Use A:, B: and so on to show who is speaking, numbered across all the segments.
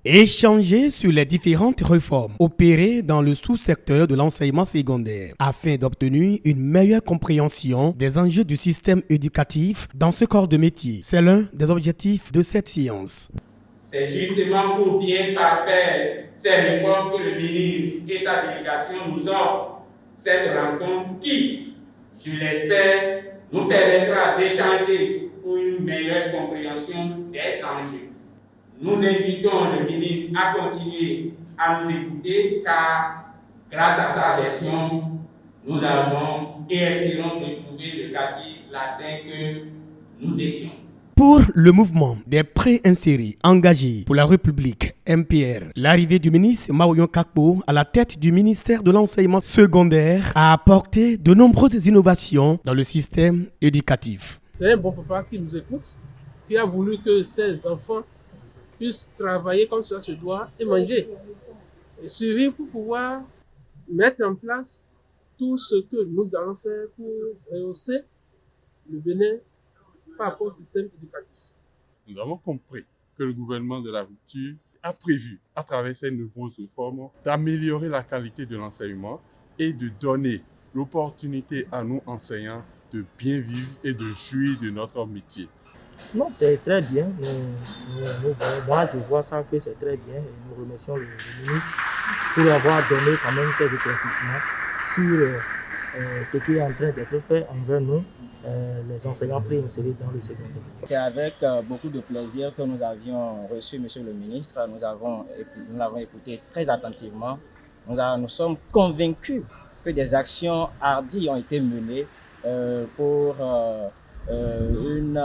A: Échanger sur les différentes réformes opérées dans le sous-secteur de l'enseignement secondaire afin d'obtenir une meilleure compréhension des enjeux du système éducatif dans ce corps de métier. C'est l'un des objectifs de cette séance.
B: C'est justement pour bien parfaire ces réformes que le ministre et sa délégation nous offrent cette rencontre qui, je l'espère, nous permettra d'échanger pour une meilleure compréhension des enjeux. Nous invitons le ministre à continuer à nous écouter car, grâce à sa gestion, nous avons et espérons retrouver le quartier latin que nous étions.
A: Pour le mouvement des pré-insérés engagés pour la République, MPR, l'arrivée du ministre Marouyon Kakpo à la tête du ministère de l'enseignement secondaire a apporté de nombreuses innovations dans le système éducatif.
C: C'est un bon papa qui nous écoute, qui a voulu que ses enfants puissent travailler comme ça se doit et manger. Et survivre pour pouvoir mettre en place tout ce que nous allons faire pour rehausser le Bénin par rapport au système éducatif.
D: Nous avons compris que le gouvernement de la rupture a prévu, à travers ces nombreuses réformes, d'améliorer la qualité de l'enseignement et de donner l'opportunité à nos enseignants de bien vivre et de jouir de notre métier.
E: Non, c'est très bien. Moi, je vois ça que c'est très bien. Et nous remercions le ministre pour avoir donné quand même ces éclaircissements sur ce qui est en train d'être fait envers nous, les enseignants pré-insérés dans le secondaire.
F: C'est avec beaucoup de plaisir que nous avions reçu M. le ministre. Nous l'avons écouté très attentivement. Nous sommes convaincus que des actions hardies ont été menées pour une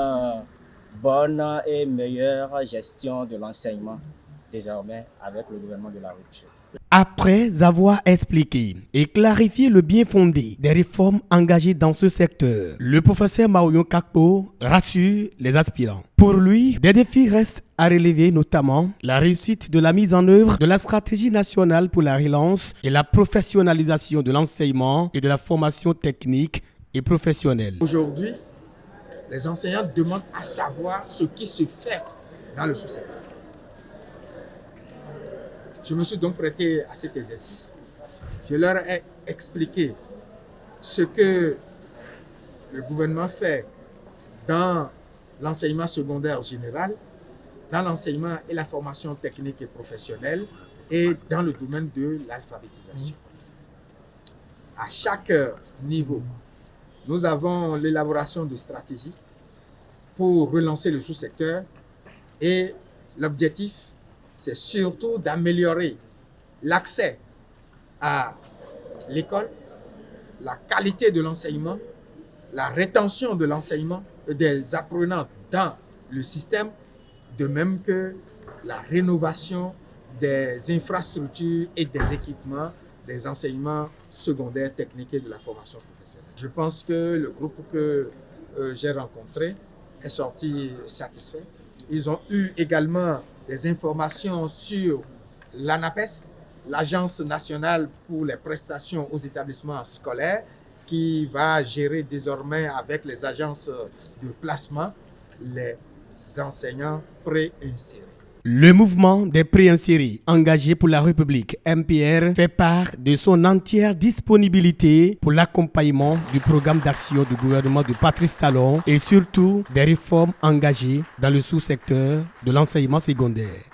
F: bonne et meilleure gestion de l'enseignement désormais avec le gouvernement de la rupture.
A: Après avoir expliqué et clarifié le bien fondé des réformes engagées dans ce secteur, le professeur Marouyon Kakpo rassure les aspirants. Pour lui, des défis restent à relever, notamment la réussite de la mise en œuvre de la stratégie nationale pour la relance et la professionnalisation de l'enseignement et de la formation technique et professionnelle.
C: Aujourd'hui, les enseignants demandent à savoir ce qui se fait dans le sous-secteur. Je me suis donc prêté à cet exercice. Je leur ai expliqué ce que le gouvernement fait dans l'enseignement secondaire général, dans l'enseignement et la formation technique et professionnelle et dans le domaine de l'alphabétisation. À chaque niveau, nous avons l'élaboration de stratégies pour relancer le sous-secteur et l'objectif, c'est surtout d'améliorer l'accès à l'école, la qualité de l'enseignement, la rétention de l'enseignement et des apprenants dans le système, de même que la rénovation des infrastructures et des équipements des enseignements secondaires, techniques et de la formation professionnelle. Je pense que le groupe que j'ai rencontré est sorti satisfait. Ils ont eu également des informations sur l'ANAPES, l'Agence nationale pour les prestations aux établissements scolaires, qui va gérer désormais avec les agences de placement les enseignants pré-insérés.
A: Le mouvement des pré-insérés engagés pour la République, MPR, fait part de son entière disponibilité pour l'accompagnement du programme d'action du gouvernement de Patrice Talon et surtout des réformes engagées dans le sous-secteur de l'enseignement secondaire.